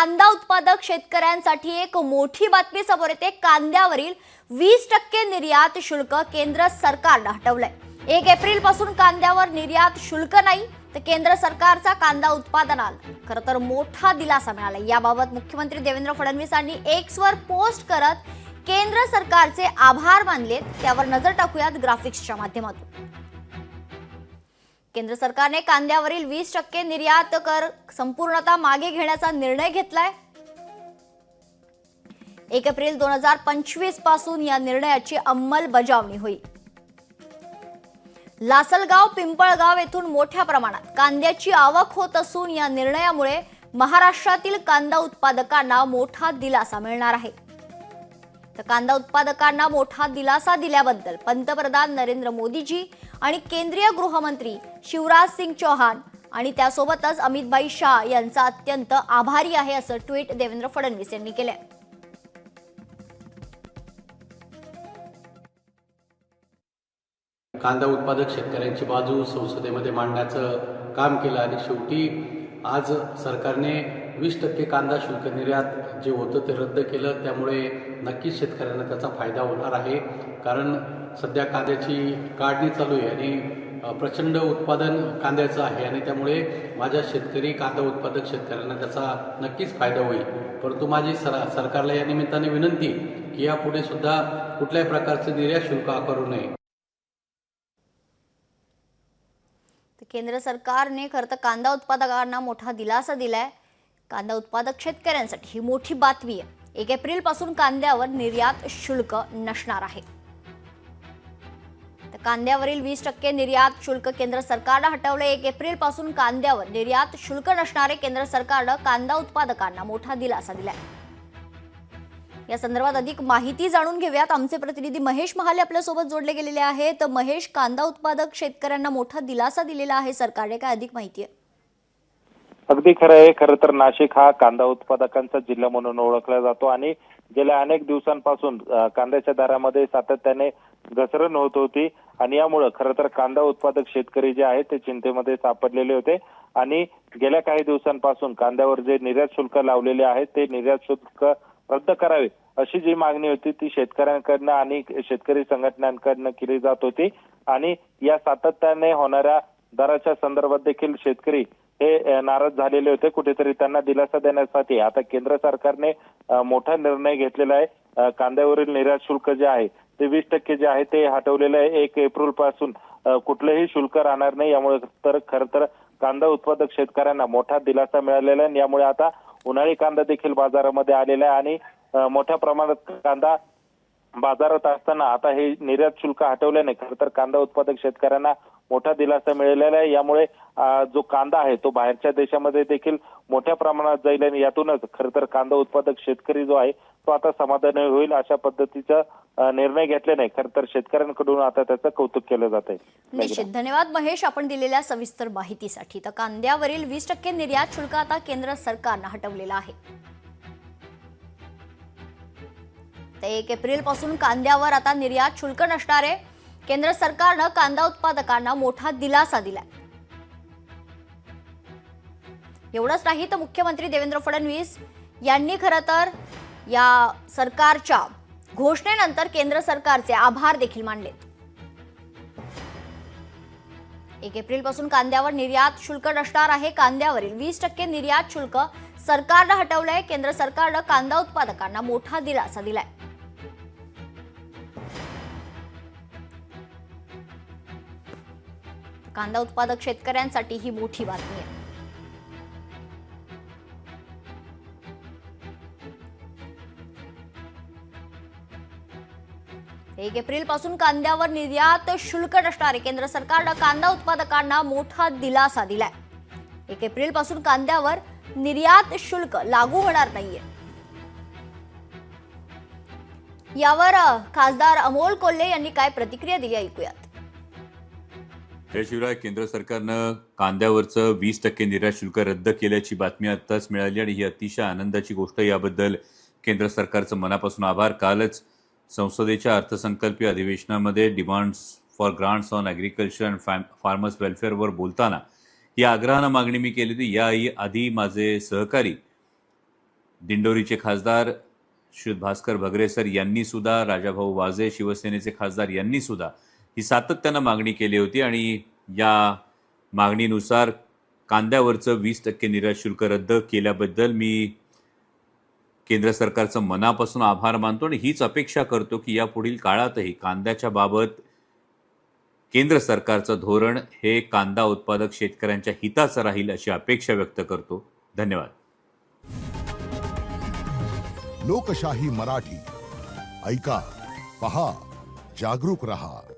कांदा उत्पादक शेतकऱ्यांसाठी एक मोठी बातमी समोर येते। कांद्यावरील 20% निर्यात शुल्क केंद्र सरकारने हटवलंय। 1 एप्रिल पासून कांद्यावर निर्यात शुल्क नाही, तर केंद्र सरकारचा कांदा उत्पादनाला खरं तर मोठा दिलासा मिळाला। याबाबत मुख्यमंत्री देवेंद्र फडणवीस यांनी एक्स वर पोस्ट करत केंद्र सरकारचे आभार मानलेत। त्यावर नजर टाकूयात ग्राफिक्सच्या माध्यमातून। केंद्र सरकारने कांद्यावरील 20% निर्यात कर संपूर्णतः मागे घेण्याचा निर्णय घेतलाय। 1 एप्रिल 2025 पासून या निर्णयाची अंमलबजावणी होईल। लासलगाव पिंपळगाव येथून मोठ्या प्रमाणात कांद्याची आवक होत असून या निर्णयामुळे महाराष्ट्रातील कांदा उत्पादकांना मोठा दिलासा मिळणार आहे। तर कांदा उत्पादकांना मोठा दिलासा दिल्याबद्दल पंतप्रधान नरेंद्र मोदीजी आणि केंद्रीय गृहमंत्री शिवराज सिंग चौहान आणि त्यासोबतच अमित भाई शाह यांचा अत्यंत आभारी आहे, असं ट्विट देवेंद्र फडणवीस यांनी केलंय। कांदा उत्पादक शेतकऱ्यांची बाजू संसदेमध्ये मांडण्याचं काम केलं आणि शेवटी आज सरकारने 20% कांदा शुल्क निर्यात जे होतं ते रद्द केलं। त्यामुळे नक्कीच शेतकऱ्यांना त्याचा फायदा होणार आहे, कारण सध्या कांद्याची काढणी चालू आहे आणि प्रचंड उत्पादन कांद्याचं आहे आणि त्यामुळे माझ्या शेतकरी कांदा उत्पादक शेतकऱ्यांना त्याचा नक्कीच फायदा होईल। परंतु माझी सरकारला या निमित्ताने विनंती की यापुढे सुद्धा कुठल्याही प्रकारचं निर्यात शुल्क आकारू नये। केंद्र सरकारने खरं तर कांदा उत्पादकांना मोठा दिलासा दिलाय। कांदा उत्पादक शेतकऱ्यांसाठी ही मोठी बातमी आहे। 1 एप्रिल पासून कांद्यावर निर्यात शुल्क नसणार आहे। तर कांद्यावरील 20% निर्यात शुल्क केंद्र सरकारने हटवले। 1 एप्रिल पासून कांद्यावर निर्यात शुल्क नसणारे केंद्र सरकारने कांदा उत्पादकांना मोठा दिलासा दिलाय। या संदर्भात अधिक माहिती जाणून घेऊयात। आमचे प्रतिनिधी महेश महाले आपल्या सोबत जोडले गेलेले आहेत। महेश, कांदा उत्पादक शेतकऱ्यांना मोठा दिलासा दिलेला आहे सरकारने, काय अधिक माहिती आहे? अगदी खरं आहे। खरं तर नाशिक हा कांदा उत्पादकांचा जिल्हा म्हणून ओळखला जातो आणि गेल्या अनेक दिवसांपासून कांद्याच्या दरामध्ये सातत्याने घसरण होत होती आणि यामुळे खरं तर कांदा उत्पादक शेतकरी जे आहेत ते चिंतेमध्ये सापडलेले होते आणि गेल्या काही दिवसांपासून कांद्यावर जे निर्यात शुल्क लावलेले आहे ते निर्यात शुल्क रद्द करावे अशी जी मागणी होती ती शेतकऱ्यांकडनं आणि शेतकरी संघटनांकडनं केली जात होती आणि या सातत्याने होणाऱ्या दराच्या संदर्भात देखील शेतकरी हे नाराज झालेले होते। कुठेतरी त्यांना दिलासा देण्यासाठी आता केंद्र सरकारने मोठा निर्णय घेतलेला आहे। कांद्यावरील निर्यात शुल्क जे आहे ते 20% जे आहे ते हटवलेलं आहे। 1 एप्रिल पासून कुठलेही शुल्क राहणार नाही। यामुळे तर खरं तर कांदा उत्पादक शेतकऱ्यांना मोठा दिलासा मिळालेला आहे। यामुळे आता उन्हाळी कांदा देखील बाजारामध्ये आलेला आहे आणि मोठ्या प्रमाणात कांदा बाजारात असताना आता हे निर्यात शुल्क हटवल्याने खरं तर कांदा उत्पादक शेतकऱ्यांना मोठा दिलासा मिळालेला आहे। यामुळे जो कांदा आहे तो बाहेरच्या देशामध्ये देखील मोठ्या प्रमाणात जाईल आणि यातूनच खरं तर कांदा उत्पादक शेतकरी जो आहे तो आता समाधानी होईल अशा पद्धतीचा निर्णय घेतल्याने खरं तर शेतकऱ्यांकडून आता त्याचं कौतुक केलं जात आहे। निश्चित धन्यवाद महेश, आपण दिलेल्या सविस्तर माहितीसाठी। तर कांद्यावरील 20% निर्यात शुल्क आता केंद्र सरकारने हटवलेला आहे। तर 1 एप्रिल पासून कांद्यावर आता निर्यात शुल्क नसणार आहे। केंद्र सरकारने कांदा उत्पादकांना मोठा दिलासा दिलाय। एवढंच नाही तर मुख्यमंत्री देवेंद्र फडणवीस यांनी खरं तर या सरकारच्या घोषणेनंतर केंद्र सरकारचे आभार देखील मानले। 1 एप्रिल पासून कांद्यावर निर्यात शुल्क नसणार आहे। कांद्यावरील 20% निर्यात शुल्क सरकारने हटवलंय। केंद्र सरकारने कांदा उत्पादकांना मोठा दिलासा दिलाय। कांदा उत्पादक शेतकऱ्यांसाठी ही मोठी बातमी आहे। एक एप्रिल पासून कांद्यावर निर्यात शुल्क नसणारे केंद्र सरकारने कांदा उत्पादकांना मोठा दिलासा दिलाय। 1 एप्रिल पासून कांद्यावर निर्यात शुल्क लागू होणार नाहीये। यावर खासदार अमोल कोल्हे यांनी काय प्रतिक्रिया दिली ऐकूयात। हे शिवराय, केंद्र सरकारनं कांद्यावरचं 20% निर्यात शुल्क रद्द केल्याची बातमी आत्ताच मिळाली आणि ही अतिशय आनंदाची गोष्ट। याबद्दल केंद्र सरकारचं मनापासून आभार। कालच संसदेच्या अर्थसंकल्पीय अधिवेशनामध्ये demands for grants on agriculture and farmers वेलफेअरवर बोलताना या आग्रहानं मागणी मी केली होती। या आधी माझे सहकारी दिंडोरीचे खासदार श्री भास्कर भगरेसर यांनी सुद्धा, राजाभाऊ वाजे शिवसेनेचे खासदार यांनी सुद्धा ही सातत्यानं मागणी केली होती आणि या मागणीनुसार कांद्यावरचं 20% निर्यात शुल्क रद्द केल्याबद्दल मी केंद्र सरकारचं मनापासून आभार मानतो आणि हीच अपेक्षा करतो की यापुढील काळातही कांद्याच्या बाबत केंद्र सरकारचं धोरण हे कांदा उत्पादक शेतकऱ्यांच्या हिताचं राहील अशी अपेक्षा व्यक्त करतो. धन्यवाद. लोकशाही मराठी ऐका, पहा, जागरूक रहा.